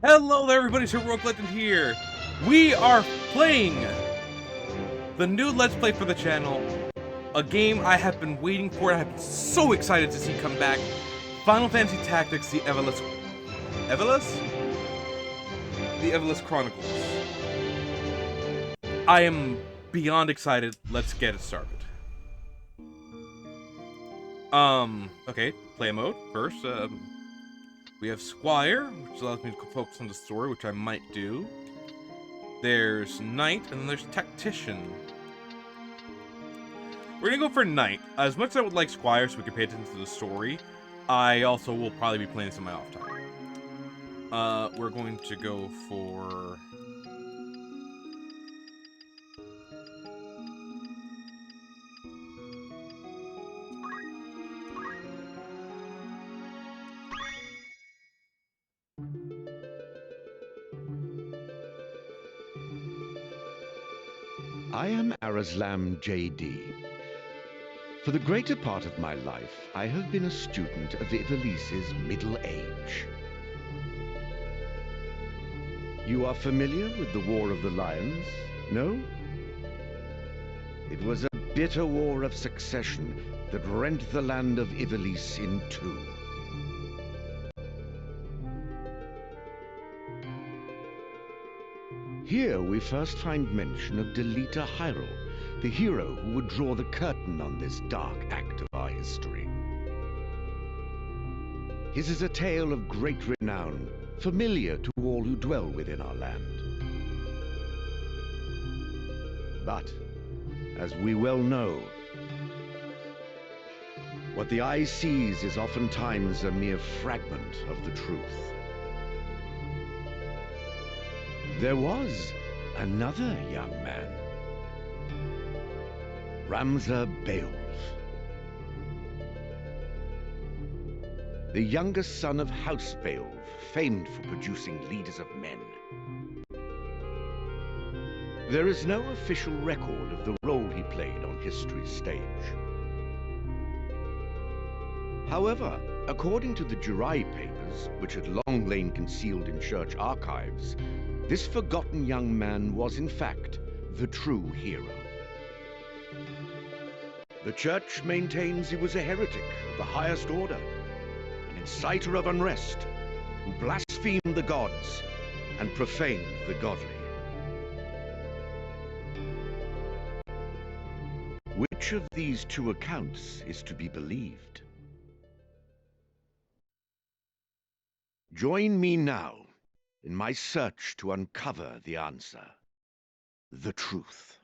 Hello there everybody, it's HeroicLegend here. We are playing the new Let's Play for the channel, a game I have been waiting for and I've been so excited to see come back. Final Fantasy Tactics, the Ivalice Chronicles. I am beyond excited. Let's get it started. Okay, play mode first. We have Squire, which allows me to focus on the story, which I might do. There's Knight, and then there's Tactician. We're gonna go for Knight. As much as I would like Squire so we can pay attention to the story, I also will probably be playing this in my off time. We're going to go for... I am Arazlam J.D. For the greater part of my life, I have been a student of Ivalice's middle age. You are familiar with the War of the Lions, no? It was a bitter war of succession that rent the land of Ivalice in two. Here we first find mention of Delita Hyrule, the hero who would draw the curtain on this dark act of our history. His is a tale of great renown, familiar to all who dwell within our land. But, as we well know, what the eye sees is oftentimes a mere fragment of the truth. There was another young man, Ramza Beowulf, the youngest son of House Beowulf, famed for producing leaders of men. There is no official record of the role he played on history's stage. However, according to the Jurei papers, which had long lain concealed in church archives, this forgotten young man was, in fact, the true hero. The church maintains he was a heretic of the highest order, an inciter of unrest, who blasphemed the gods and profaned the godly. Which of these two accounts is to be believed? Join me now in my search to uncover the answer, the truth.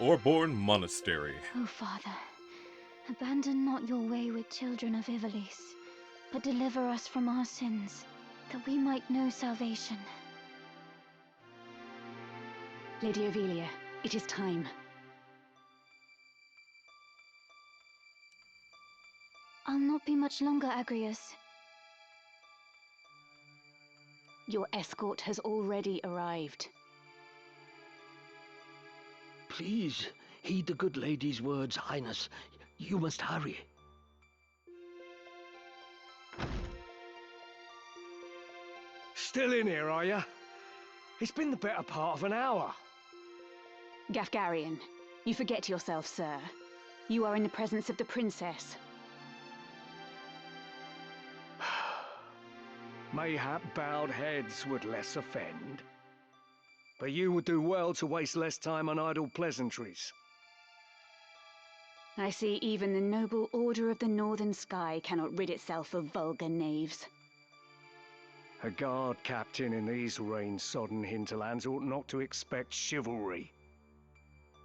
Orborn Monastery. O Father, abandon not your wayward children of Ivalice, but deliver us from our sins, that we might know salvation. Lady Ophelia, it is time. I'll not be much longer, Agrius. Your escort has already arrived. Please, heed the good lady's words, Highness. You must hurry. Still in here, are you? It's been the better part of an hour. Gafgarian, you forget yourself, sir. You are in the presence of the princess. Mayhap bowed heads would less offend. But you would do well to waste less time on idle pleasantries. I see even the noble Order of the Northern Sky cannot rid itself of vulgar knaves. A guard captain in these rain-sodden hinterlands ought not to expect chivalry.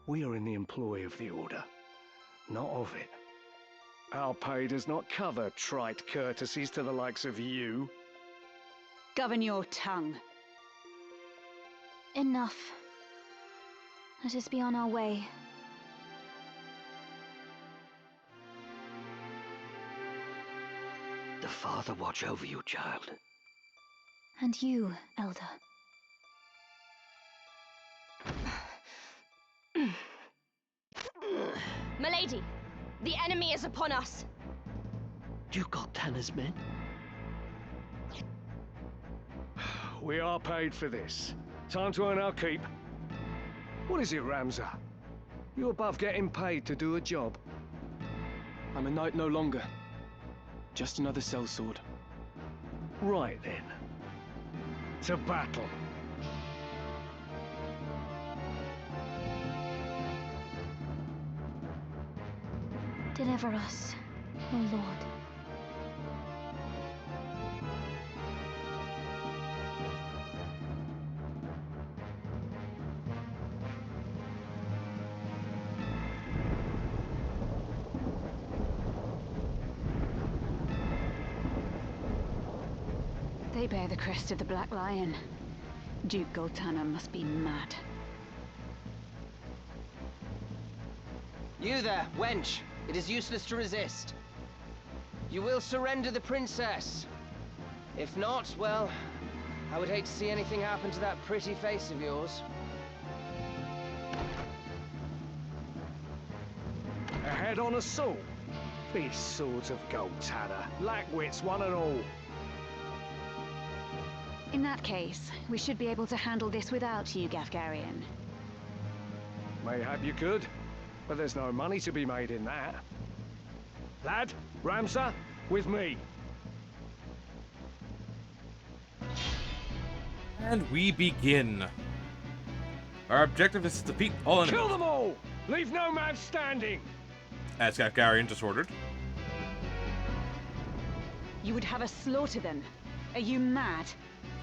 We are in the employ of the Order, not of it. Our pay does not cover trite courtesies to the likes of you. Govern your tongue. Enough. Let us be on our way. The Father watch over you, child. And you, Elder. Milady, the enemy is upon us. Duke Goltana's men? We are paid for this. Time to earn our keep. What is it, Ramza? You above getting paid to do a job? I'm a knight no longer. Just another sellsword. Right then. To battle. Deliver us, O Lord. They bear the crest of the Black Lion. Duke Goltana must be mad. You there, wench! It is useless to resist. You will surrender the princess. If not, well, I would hate to see anything happen to that pretty face of yours. A head-on assault? These swords of Goltana, lackwits one and all. In that case, we should be able to handle this without you, Gafgarian. Mayhap you could, but there's no money to be made in that. Lad, Ramza, with me. And we begin. Our objective is to defeat all enemies. Kill them all! Leave no man standing! As Gafgarian just ordered. You would have us slaughter them? Are you mad?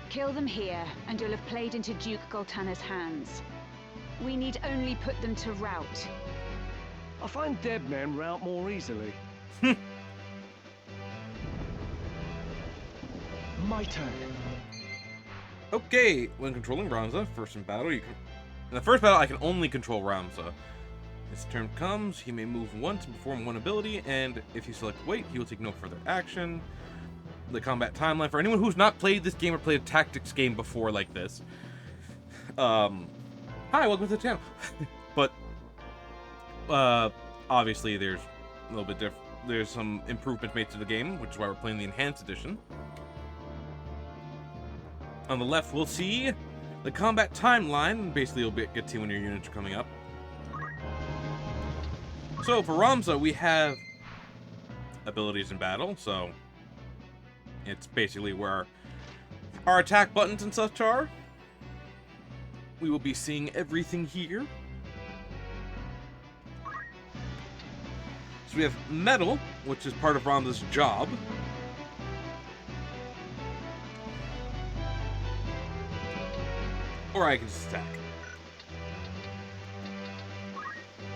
Kill them here, and you'll have played into Duke Goltana's hands. We need only put them to rout. I find dead men rout more easily. My turn. Okay, when controlling Ramza, first in battle, you can... In the first battle, I can only control Ramza. His turn comes, he may move once and perform one ability, and if you select wait, he will take no further action. The combat timeline, for anyone who's not played this game or played a tactics game before like this. Hi, welcome to the channel. But, obviously there's a little bit different. There's some improvements made to the game, which is why we're playing the Enhanced Edition. On the left, we'll see the combat timeline. Basically, you'll get to when your units are coming up. So, for Ramza, we have abilities in battle, so it's basically where our attack buttons and such are. We will be seeing everything here. So we have metal, which is part of Ramza's job. Or I can just attack.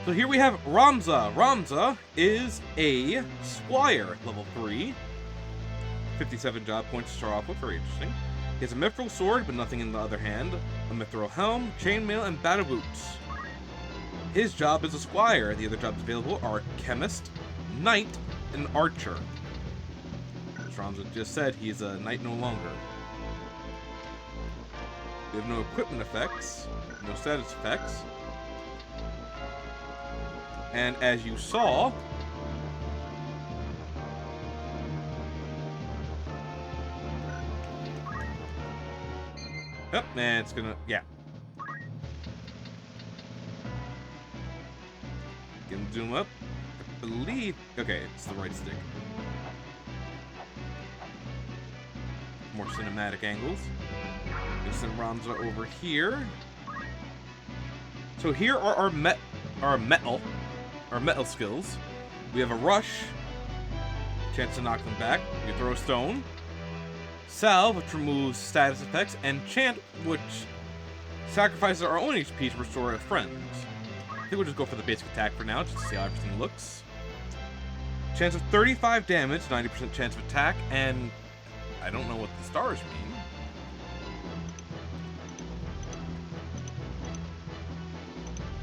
So here we have Ramza. Ramza is a squire, level 3. 57 job points to start off with, very interesting. He has a mithril sword, but nothing in the other hand. A mithril helm, chainmail, and battle boots. His job is a squire. The other jobs available are chemist, knight, and archer. As Ramza just said, he's a knight no longer. We have no equipment effects, no status effects. And as you saw, oh, man, it's gonna, yeah. Can zoom up. I believe, okay, it's the right stick. More cinematic angles. Gonna send Ramza over here. So here are our metal skills. We have a rush, chance to knock them back. You throw a stone. Salve, which removes status effects, and chant, which sacrifices our own HP to restore our friends. I think we'll just go for the basic attack for now, just to see how everything looks. Chance of 35 damage, 90% chance of attack, and I don't know what the stars mean.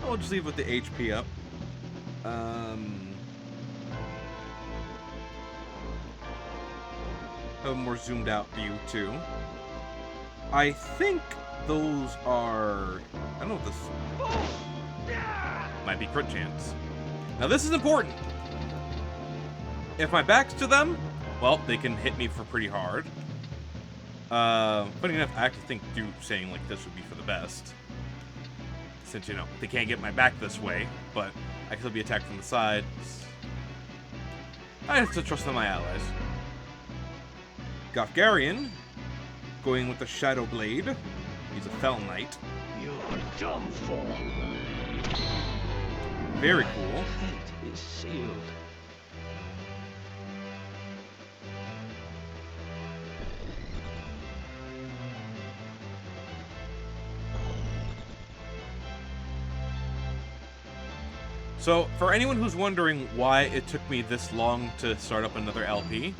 I'll just leave with the HP up. Have a more zoomed out view too. I think those are, I don't know what this might be crit chance. Now this is important. If my back's to them, well, they can hit me for pretty hard. Funny enough, I actually think saying like this would be for the best. Since, you know, they can't get my back this way, but I can still be attacked from the sides. I have to trust in my allies. Gofgarian, going with the Shadow Blade. He's a Fell Knight. You're done for. Very cool. Fate is sealed. So, for anyone who's wondering why it took me this long to start up another LP,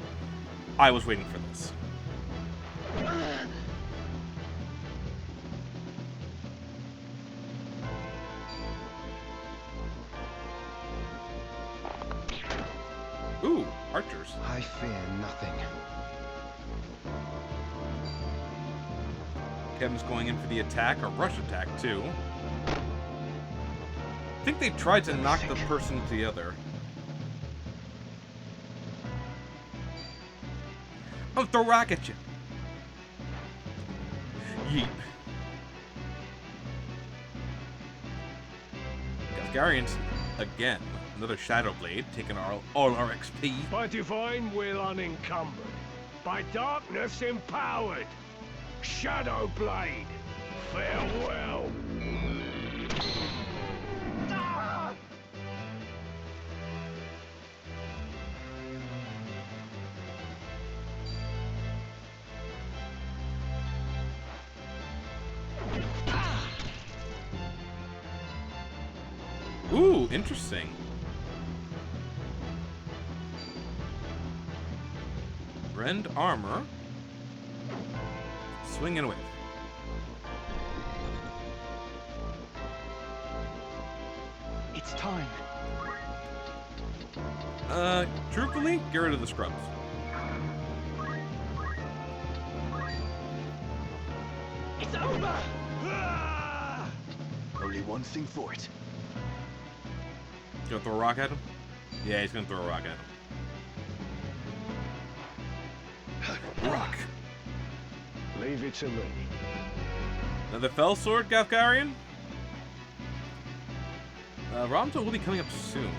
I was waiting for this. Ooh, archers. I fear nothing. Kevin's going in for the attack, or rush attack, too. I think they tried to knock the person to the other. I'm gonna throw a rock at you. Yeet. Gofgarian's again. Another Shadow Blade, taking all our XP. By divine will unencumbered, by darkness empowered. Shadow Blade, farewell. Ooh, interesting. Rend armor. Swing and whip. It's time. Truthfully, get rid of the scrubs. It's over! Only one thing for it. You gonna throw a rock at him? Yeah, he's gonna throw a rock at him. Rock. Leave it to me. Another Fell Sword, Gofgarian? Ramza will be coming up soon.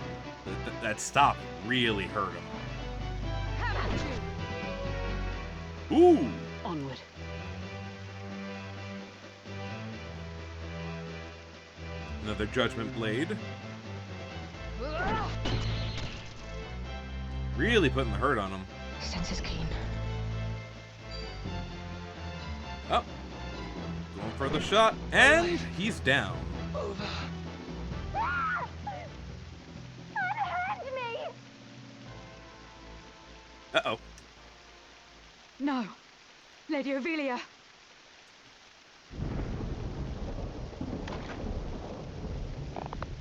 That stop really hurt him. Ooh! Onward. Another Judgment Blade. Really putting the hurt on him. Senses keen. Oh. Going for the shot, and he's down. Over. Uh-oh. No! Lady Ovelia!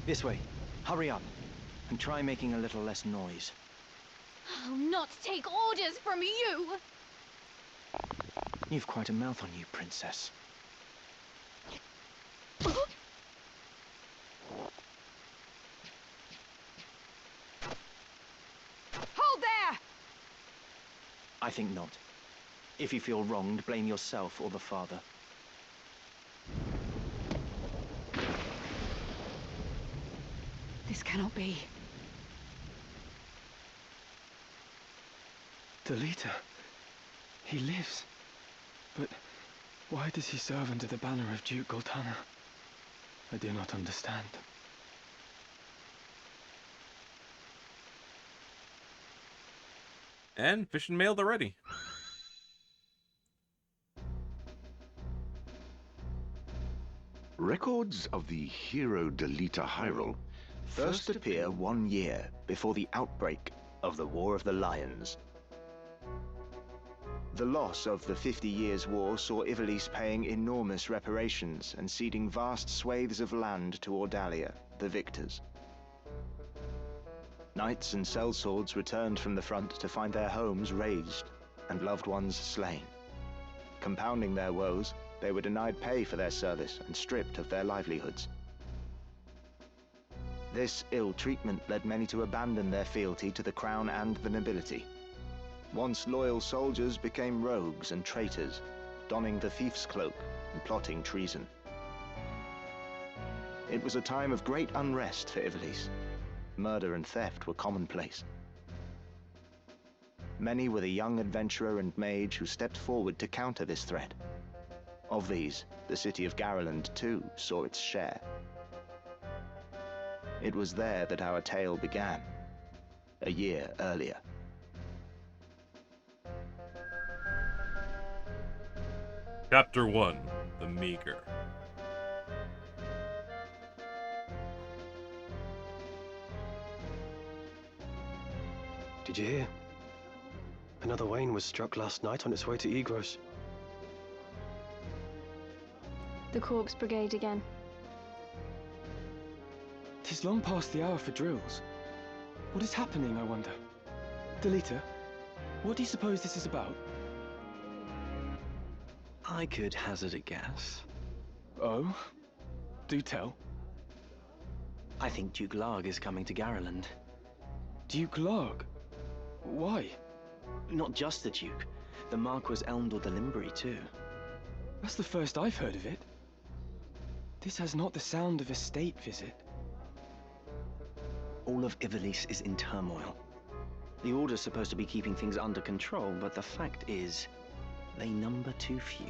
This way. Hurry up. And try making a little less noise. I'll not take orders from you! You've quite a mouth on you, Princess. Hold there! I think not. If you feel wronged, blame yourself or the father. This cannot be. Delita. He lives. But why does he serve under the banner of Duke Goltana? I do not understand. And fish and mailed already. Records of the hero Delita Hyrule First appear 1 year before the outbreak of the War of the Lions. The loss of the 50 Years' War saw Ivalice paying enormous reparations and ceding vast swathes of land to Ordalia, the victors. Knights and sellswords returned from the front to find their homes razed and loved ones slain. Compounding their woes, they were denied pay for their service and stripped of their livelihoods. This ill treatment led many to abandon their fealty to the crown and the nobility. Once loyal soldiers became rogues and traitors, donning the thief's cloak and plotting treason. It was a time of great unrest for Ivalice. Murder and theft were commonplace. Many were the young adventurer and mage who stepped forward to counter this threat. Of these, the city of Garland too saw its share. It was there that our tale began, a year earlier. Chapter 1, The Maker. Did you hear? Another Wayne was struck last night on its way to Egros. The Corpse Brigade again. 'Tis long past the hour for drills. What is happening, I wonder? Delita, what do you suppose this is about? I could hazard a guess. Oh? Do tell. I think Duke Larg is coming to Garland. Duke Larg? Why? Not just the Duke. The Marquis Elmdor the Limbri, too. That's the first I've heard of it. This has not the sound of a state visit. All of Ivalice is in turmoil. The Order's supposed to be keeping things under control, but the fact is, they number too few.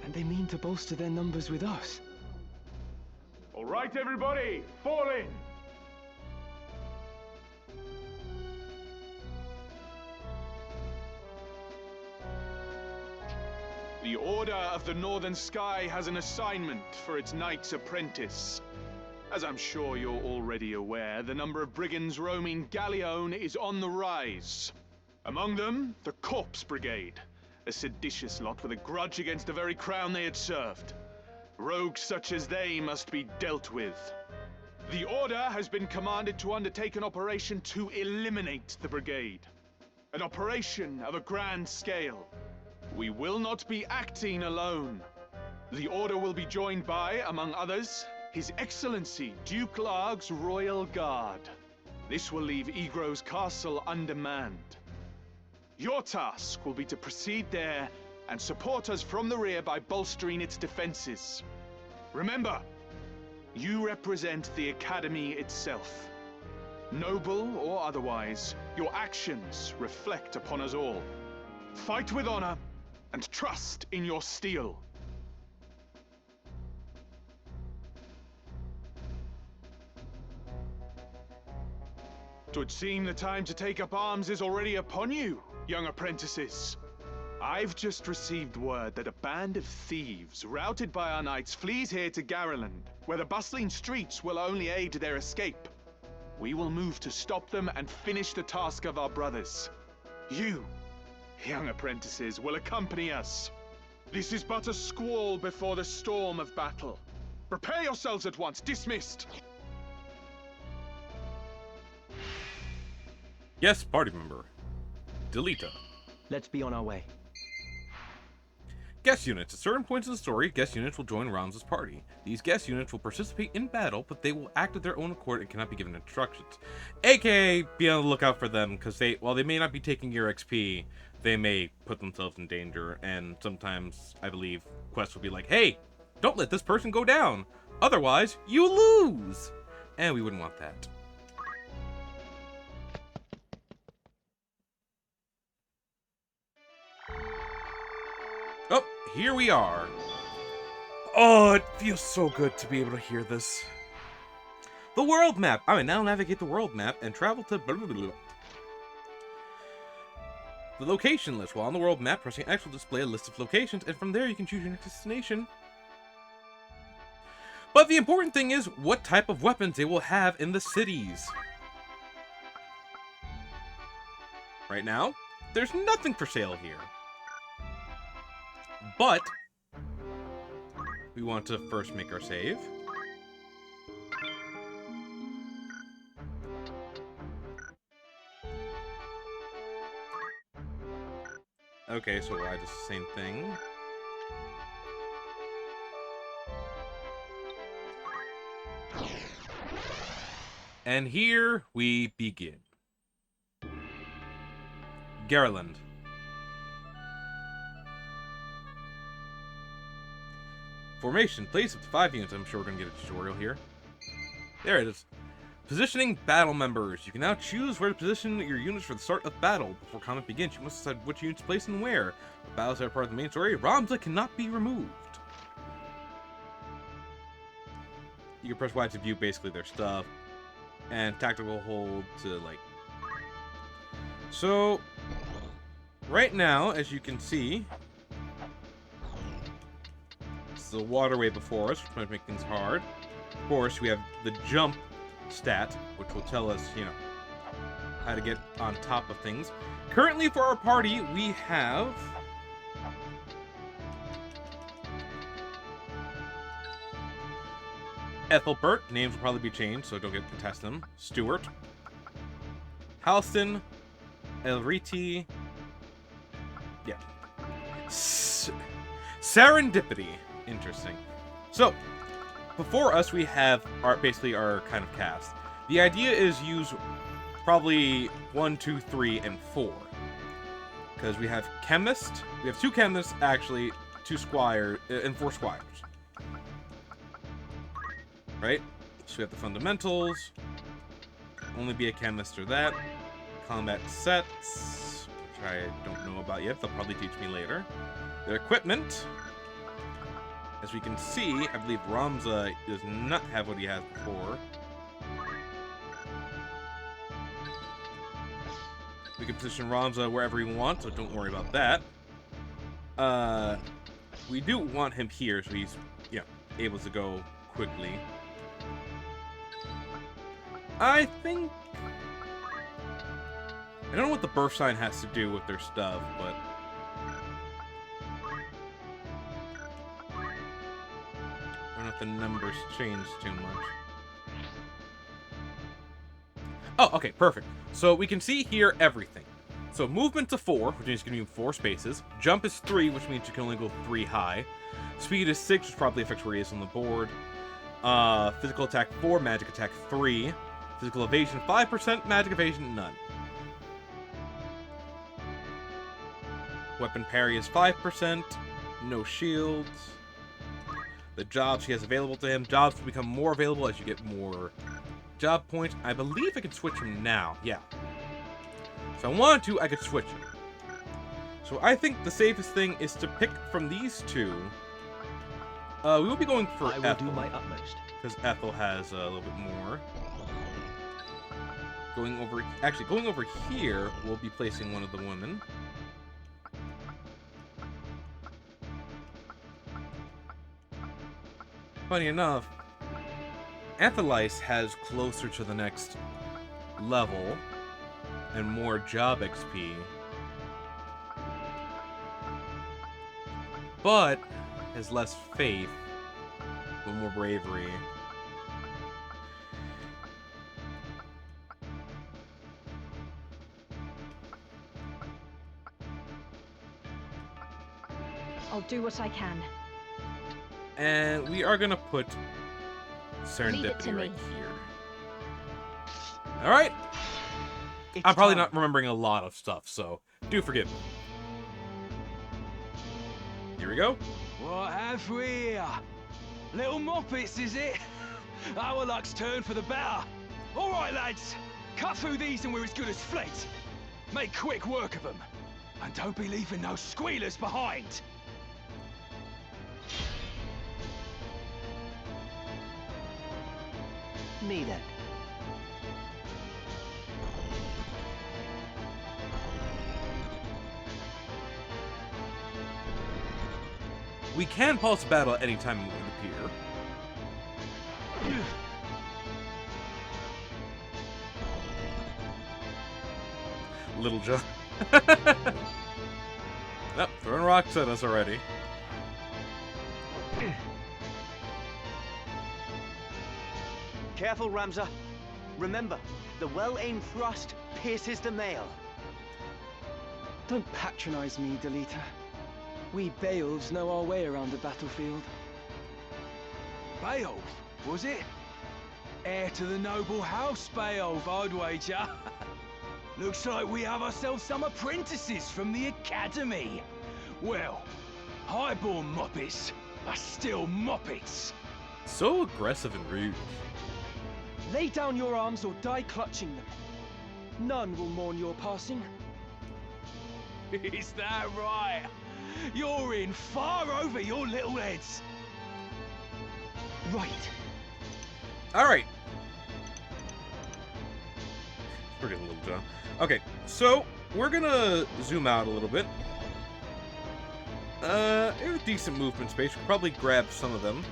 And they mean to bolster their numbers with us. All right, everybody, fall in! The Order of the Northern Sky has an assignment for its Knight's Apprentice. As I'm sure you're already aware, the number of brigands roaming Galleon is on the rise. Among them, the Corpse Brigade, a seditious lot with a grudge against the very crown they had served. Rogues such as they must be dealt with. The Order has been commanded to undertake an operation to eliminate the brigade. An operation of a grand scale. We will not be acting alone. The Order will be joined by, among others, His Excellency Duke Larg's Royal Guard. This will leave Egros Castle undermanned. Your task will be to proceed there and support us from the rear by bolstering its defenses. Remember, you represent the Academy itself. Noble or otherwise, your actions reflect upon us all. Fight with honor and trust in your steel. Twould seem the time to take up arms is already upon you, young apprentices. I've just received word that a band of thieves, routed by our knights, flees here to Garland, where the bustling streets will only aid their escape. We will move to stop them and finish the task of our brothers. You, young apprentices, will accompany us. This is but a squall before the storm of battle. Prepare yourselves at once. Dismissed. Yes, party member. Deleta. Let's be on our way. Guest units. At certain points in the story, guest units will join Ramza's party. These guest units will participate in battle, but they will act of their own accord and cannot be given instructions. AKA, be on the lookout for them, because while they may not be taking your XP, they may put themselves in danger, and sometimes, I believe, quests will be like, hey, don't let this person go down, otherwise you lose! And we wouldn't want that. Oh, here we are. Oh, it feels so good to be able to hear this. The world map. I may now navigate the world map and travel to blah, blah, blah, blah. The location list. While on the world map, pressing X will display a list of locations, and from there you can choose your next destination. But the important thing is what type of weapons they will have in the cities. Right now, there's nothing for sale here. But we want to first make our save. Okay, so I just the same thing. And here we begin. Garland. Formation. Place up to 5 units. I'm sure we're going to get a tutorial here. There it is. Positioning battle members. You can now choose where to position your units for the start of battle. Before combat begins, you must decide which units to place and where. The battles are part of the main story. Ramza cannot be removed. You can press Y to view basically their stuff. And tactical hold to, like... So, right now, as you can see... the waterway before us, which might make things hard. Of course, we have the jump stat, which will tell us, you know, how to get on top of things. Currently, for our party, we have... Ethelbert. Names will probably be changed, so don't get to test them. Stuart. Halston. Elriti. Yeah. Serendipity. Interesting. So, before us we have basically our kind of cast. The idea is use probably 1, 2, 3, and 4. Because we have chemist, we have 2 chemists actually, 2 squires, and 4 squires. Right? So we have the fundamentals, only be a chemist or that. Combat sets, which I don't know about yet, they'll probably teach me later. Their equipment. As we can see, I believe Ramza does not have what he has before. We can position Ramza wherever we want, so don't worry about that. We do want him here, so he's, you know, able to go quickly. I think... I don't know what the birth sign has to do with their stuff, but... I don't know if the numbers change too much. Oh, okay, perfect. So we can see here everything. So movement to 4, which means you can move 4 spaces. Jump is 3, which means you can only go 3 high. Speed is 6, which probably affects where he is on the board. Physical attack 4, magic attack 3. Physical evasion 5%, magic evasion none. Weapon parry is 5%, no shields. The jobs he has available to him. Jobs will become more available as you get more job points. I believe I can switch him now. Yeah. If I wanted to, I could switch him. So I think the safest thing is to pick from these 2. We will be going for Ethel. I will do my utmost. Because Ethel has a little bit more. Going over here, we'll be placing one of the women. Funny enough, Ivalice has closer to the next level and more job XP but has less faith, but more bravery. I'll do what I can. And we are gonna put Leave it to serendipity right me. here. Alright! I'm probably not remembering a lot of stuff, so do forgive me. Here we go. What have we here? Little moppets, is it? Our luck's turned for the better. All right, lads. Cut through these and we're as good as fled. Make quick work of them. And don't be leaving no squealers behind. Me then. We can pulse battle at any time it would appear. Little John. Oh, throwing rocks at us already. Careful, Ramza. Remember, the well-aimed thrust pierces the mail. Don't patronize me, Delita. We Beowulfs know our way around the battlefield. Beowulf, was it? Heir to the noble house, Beowulf, I'd wager. Looks like we have ourselves some apprentices from the academy. Well, highborn moppets are still moppets. So aggressive and rude. Lay down your arms or die clutching them. None will mourn your passing. Is that right? You're in far over your little heads. Right. Alright. Pretty Little John. Okay, so we're gonna zoom out a little bit. There's decent movement space. We'll probably grab some of them.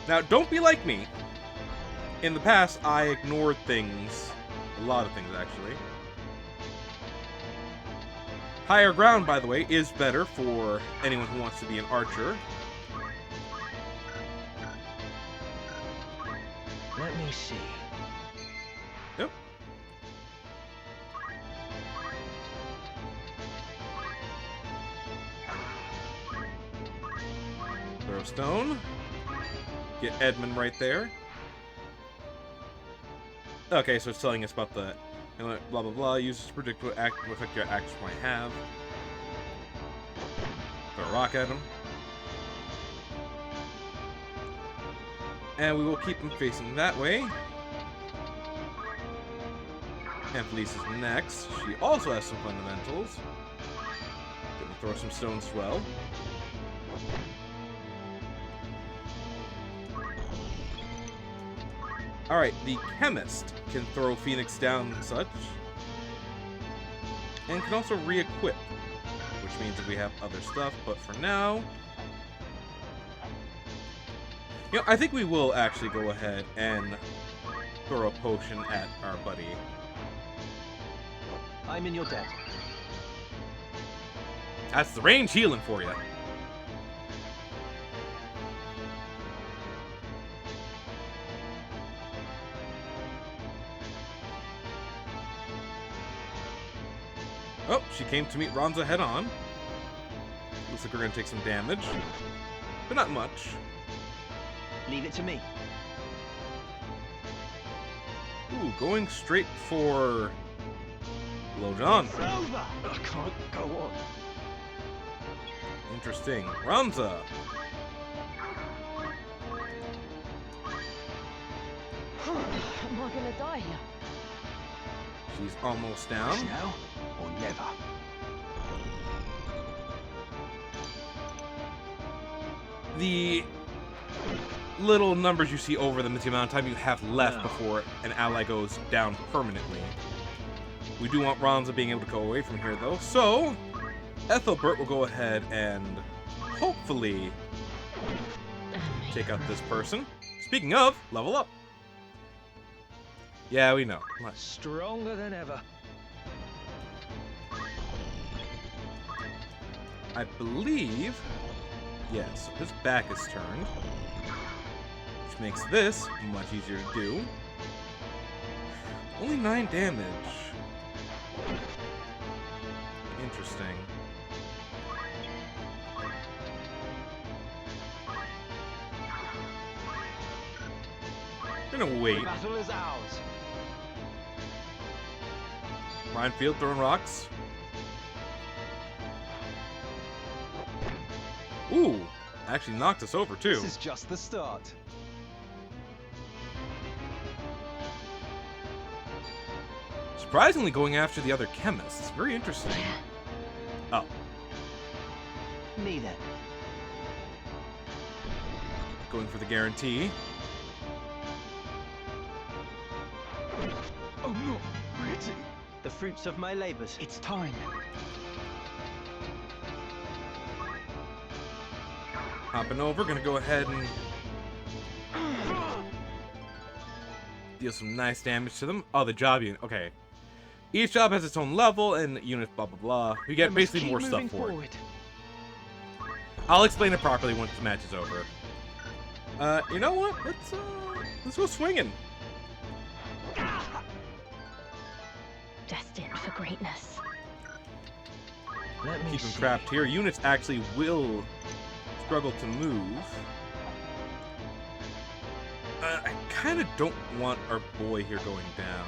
Now, don't be like me. In the past, I ignored things. A lot of things, actually. Higher ground, by the way, is better for anyone who wants to be an archer. Let me see. Yep. Throw stone. Get Edmund right there. Okay, so it's telling us about the blah blah blah. Uses to predict what effect your action might have. Throw a rock at him. And we will keep him facing that way. Ivalice is next. She also has some fundamentals. Gonna throw some stones as well. Alright, the Chemist can throw Phoenix down and such. And can also re-equip. Which means that we have other stuff, but for now... You know, I think we will actually go ahead and throw a potion at our buddy. I'm in your debt. That's the range healing for you. Oh, she came to meet Ramza head on. Looks like we're gonna take some damage, but not much. Leave it to me. Ooh, going straight for Low John. It's over. I can't go on. Interesting. Ramza. Am I gonna die here? She's almost down. Now or never. The little numbers you see over them is the amount of time you have left before an ally goes down permanently. We do want Ramza being able to go away from here, though, so Ethelbert will go ahead and hopefully take out this person. Speaking of, level up. Yeah, we know. Stronger than ever. I believe Yes, his back is turned. Which makes this much easier to do. Only 9 damage. Interesting. I'm gonna wait. The battle is ours. Minefield throwing rocks. Ooh, actually knocked us over too. This is just the start. Surprisingly going after the other chemists. Very interesting. Oh. Me then. Going for the guarantee. Oh no, pretty. The fruits of my labors. It's time. Hopping over, gonna go ahead and deal some nice damage to them. Oh, the job unit. Okay. Each job has its own level and units, blah blah blah. We get basically more stuff for it. I'll explain it properly once the match is over. You know what? Let's go swinging. Destined for greatness. Let me Keep them see. trapped here. Units actually will struggle to move. I kind of don't want our boy here going down.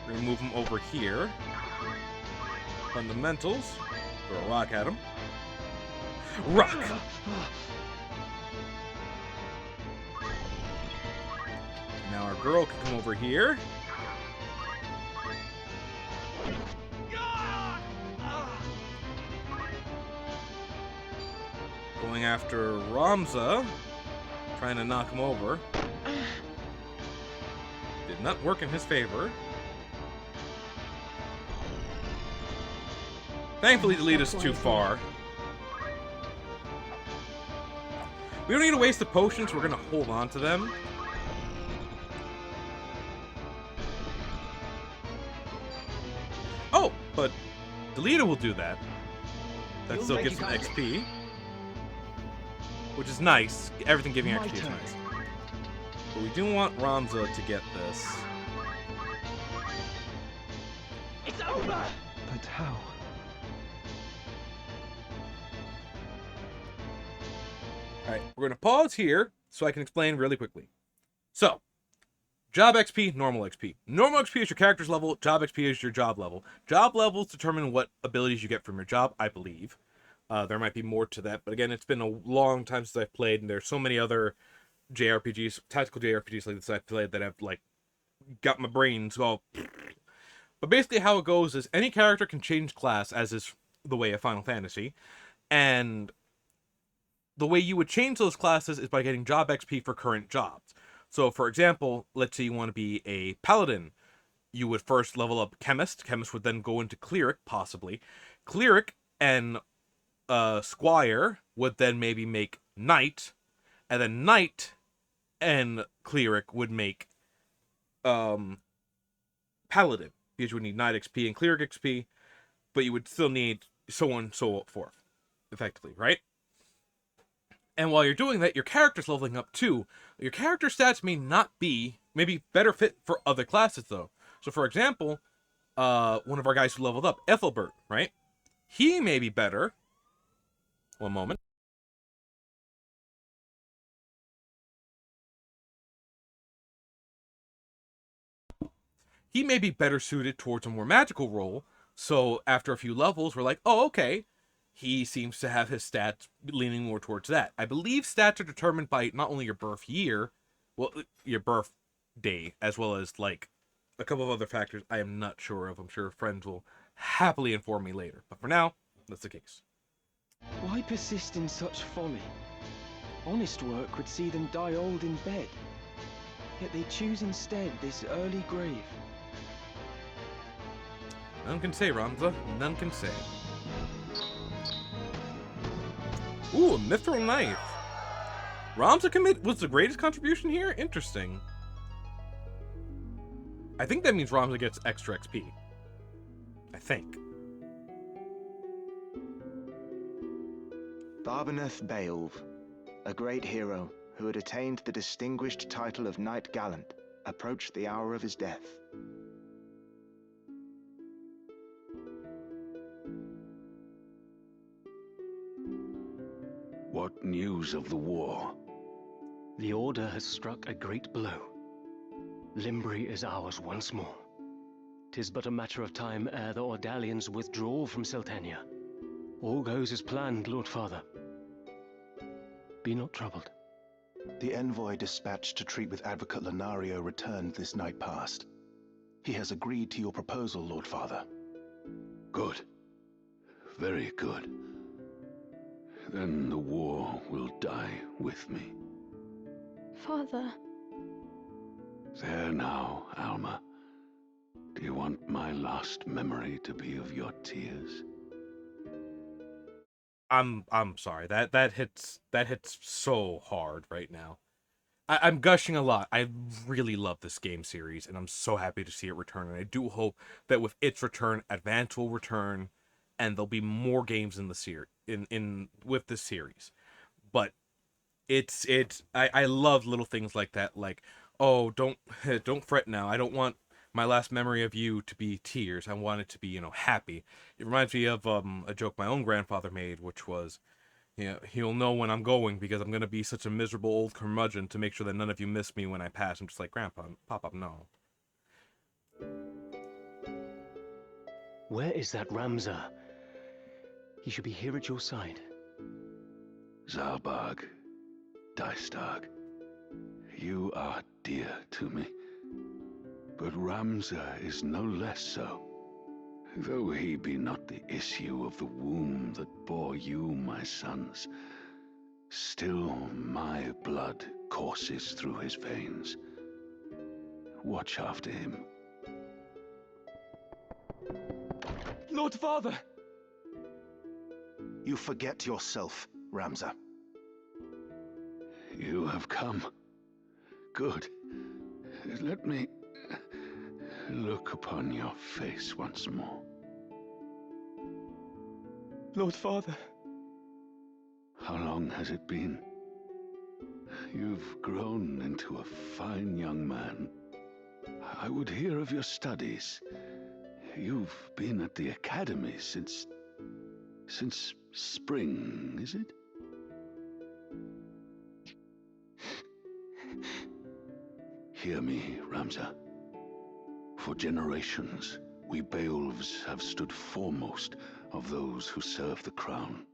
We're gonna move him over here. Fundamentals. Throw a rock at him. Rock! Now our girl can come over here. Going after Ramza. Trying to knock him over. Did not work in his favor. Thankfully, the lead is too far. We don't need to waste the potions, we're gonna hold on to them. Oh, but Delita will do that. That still gets some XP. Which is nice. Everything giving XP is nice. But we do want Ramza to get this. It's over! But how? Alright, we're going to pause here so I can explain really quickly. So, job XP, normal XP. Normal XP is your character's level, job XP is your job level. Job levels determine what abilities you get from your job, I believe. There might be more to that, but again, it's been a long time since I've played, and there's so many other JRPGs, tactical JRPGs like this I've played that have, like, got my brains all... But basically how it goes is any character can change class, as is the way of Final Fantasy, and the way you would change those classes is by getting job XP for current jobs. So, for example, let's say you want to be a paladin. You would first level up chemist. Chemist would then go into cleric, possibly. Cleric and squire would then maybe make knight. And then knight and cleric would make paladin. Because you would need knight XP and cleric XP. But you would still need so on and so forth. Effectively, right? And while you're doing that, your character's leveling up too. Your character stats may not be, maybe better fit for other classes though. So for example, one of our guys who leveled up, Ethelbert, right? He may be better. One moment. He may be better suited towards a more magical role. So after a few levels, we're like, oh, okay. He seems to have his stats leaning more towards that. I believe stats are determined by not only your birth year, well, your birth day, as well as, like, a couple of other factors I am not sure of. I'm sure friends will happily inform me later. But for now, that's the case. Why persist in such folly? Honest work would see them die old in bed. Yet they choose instead this early grave. None can say, Ramza. None can say. Ooh, a mithril knife. Ramza was the greatest contribution here? Interesting. I think that means Ramza gets extra XP. I think. Barbeneth Beowulf, a great hero who had attained the distinguished title of Knight Gallant, approached the hour of his death. What news of the war? The Order has struck a great blow. Limbri is ours once more. 'Tis but a matter of time ere the Ordalians withdraw from Seltenia. All goes as planned, Lord Father. Be not troubled. The envoy dispatched to treat with Advocate Lenario returned this night past. He has agreed to your proposal, Lord Father. Good. Very good. Then the war will die with me. Father. There now, Alma. Do you want my last memory to be of your tears? I'm sorry. That hits so hard right now. I'm gushing a lot. I really love this game series, and I'm so happy to see it return. And I do hope that with its return, Advance will return, and there'll be more games in the series with this series. But I love little things like that, like, oh, don't fret now. I don't want my last memory of you to be tears. I want it to be, happy. It reminds me of a joke my own grandfather made, which was, he'll know when I'm going because I'm going to be such a miserable old curmudgeon to make sure that none of you miss me when I pass. I'm just like, Grandpa, Pop-Up, no. Where is that Ramza? He should be here at your side. Zalbag, Dystag, you are dear to me. But Ramza is no less so. Though he be not the issue of the womb that bore you, my sons, still my blood courses through his veins. Watch after him. Lord Father! You forget yourself, Ramza. You have come. Good. Let me look upon your face once more. Lord Father. How long has it been? You've grown into a fine young man. I would hear of your studies. You've been at the academy since spring, is it? Hear me, Ramza. For generations, we Beowulfs have stood foremost of those who serve the crown.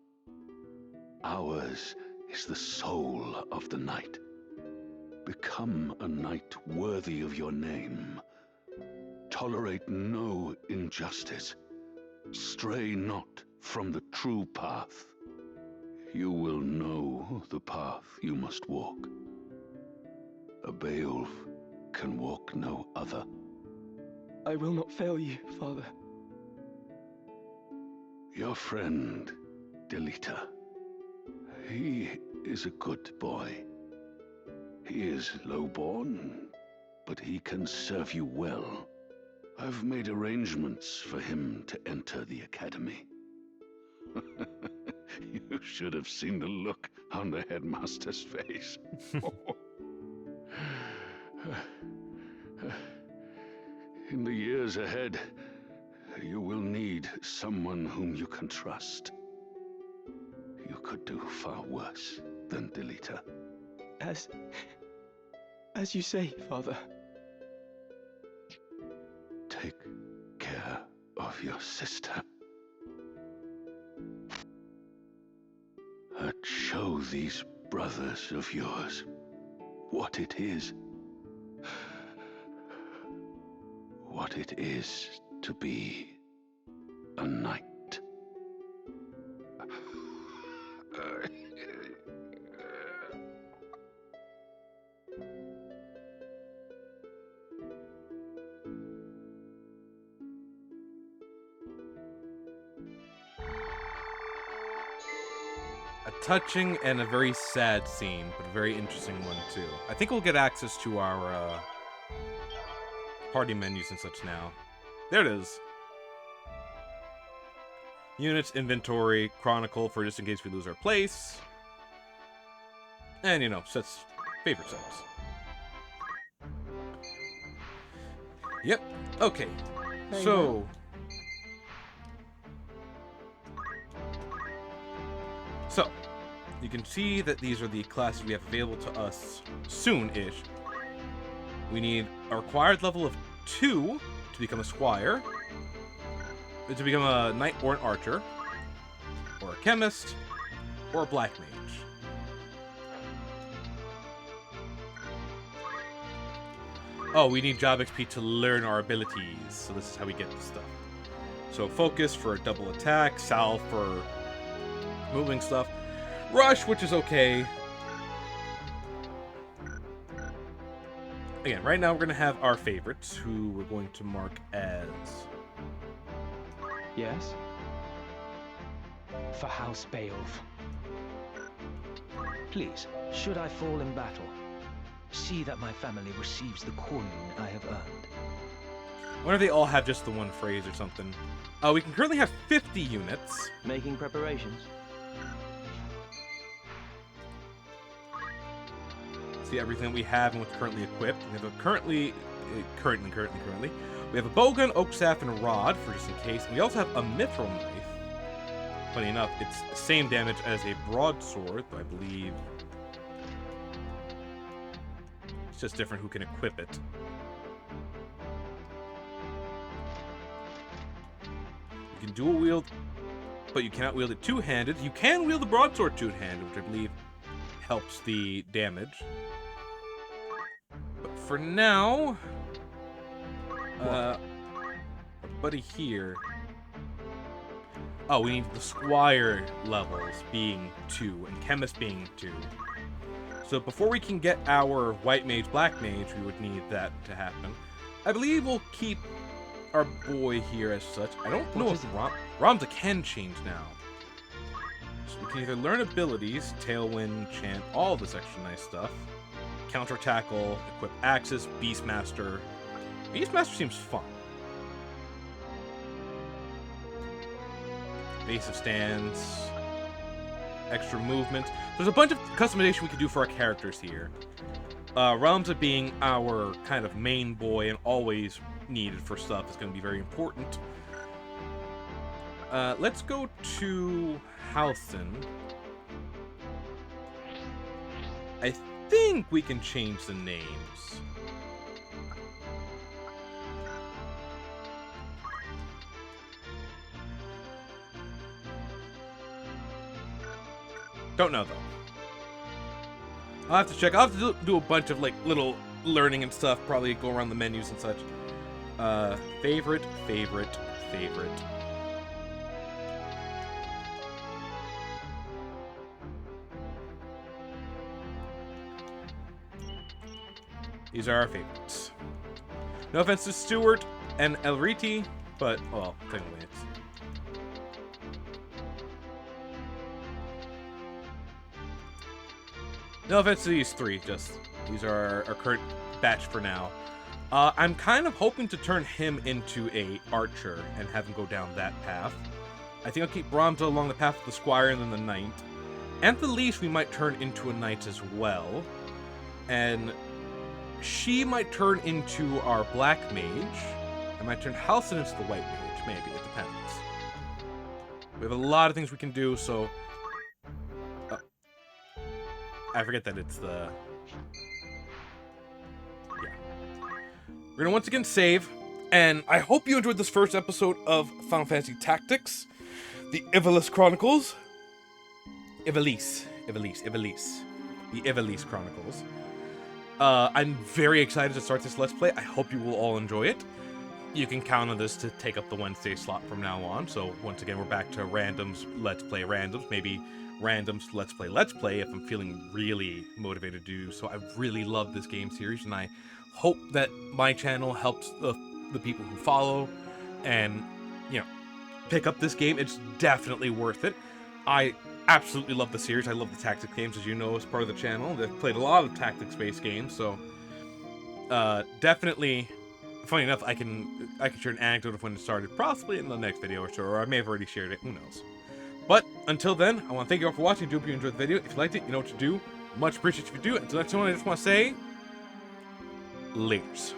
Ours is the soul of the knight. Become a knight worthy of your name. Tolerate no injustice. Stray not from the true path. You will know the path you must walk. A Beowulf can walk no other. I will not fail you, Father. Your friend, Delita. He is a good boy. He is low-born, but he can serve you well. I've made arrangements for him to enter the academy. You should have seen the look on the headmaster's face. In the years ahead, you will need someone whom you can trust. You could do far worse than Delita. As you say, Father. Take care of your sister. Show these brothers of yours what it is. What it is to be a knight. A touching and a very sad scene, but a very interesting one too. I think we'll get access to our party menus and such now. There it is. Units, inventory, chronicle for just in case we lose our place. And, you know, sets, favorite sets. Yep, okay. So... So, you can see that these are the classes we have available to us soon-ish. We need a required level of 2 to become a squire, to become a knight or an archer, or a chemist, or a black mage. Oh, we need job XP to learn our abilities, so this is how we get this stuff. So focus for a double attack, salve for moving stuff, rush, which is okay. Again, right now we're going to have our favorites, who we're going to mark as... Yes? For House Beowulf. Please, should I fall in battle, see that my family receives the coin I have earned. I wonder if they all have just the one phrase or something. We can currently have 50 units. Making preparations. See everything that we have and what's currently equipped. We have a currently. We have a bowgun, oak staff, and a rod for just in case. And we also have a mithril knife. Funny enough, it's the same damage as a broadsword, though I believe it's just different who can equip it. You can dual wield, but you cannot wield it two-handed. You can wield the broadsword two-handed, which I believe helps the damage. But for now, our buddy here. Oh, we need the squire levels being 2 and chemist being 2. So before we can get our white mage, black mage, we would need that to happen. I believe we'll keep our boy here as such. I don't know if Ramza can change now. So we can either learn abilities, tailwind, chant, all this extra nice stuff. Counter tackle, equip axes, beastmaster. Beastmaster seems fun. Base of stance, extra movement. There's a bunch of customization we could do for our characters here. Ramza being our kind of main boy and always needed for stuff is going to be very important. Let's go to Halcyon. I think we can change the names. Don't know, though. I'll have to check. I'll have to do a bunch of, like, little learning and stuff. Probably go around the menus and such. Favorite. These are our favorites. No offense to Stuart and Elriti, but, well, technically it's... No offense to these three, just these are our current batch for now. I'm kind of hoping to turn him into a archer and have him go down that path. I think I'll keep Ramza along the path of the squire and then the knight. At the least, we might turn into a knight as well. And she might turn into our black mage. I might turn Halcyon into the white mage, maybe, it depends. We have a lot of things we can do, so... I forget that it's the... Yeah. We're gonna once again save, and I hope you enjoyed this first episode of Final Fantasy Tactics, the Ivalice Chronicles. Ivalice. The Ivalice Chronicles. I'm very excited to start this Let's Play. I hope you will all enjoy it. You can count on this to take up the Wednesday slot from now on, so once again, we're back to randoms, Let's Play randoms, maybe randoms, Let's Play if I'm feeling really motivated to do so. I really love this game series, and I hope that my channel helps the people who follow and, you know, pick up this game. It's definitely worth it. I absolutely love the series. I love the tactics games, as you know, as part of the channel. I've played a lot of tactics-based games, so definitely funny enough, I can share an anecdote of when it started, possibly in the next video or so, or I may have already shared it, who knows. But until then, I want to thank you all for watching. Do hope you enjoyed the video. If you liked it, you know what to do. Much appreciated if you do. Until next one, I just want to say, laters.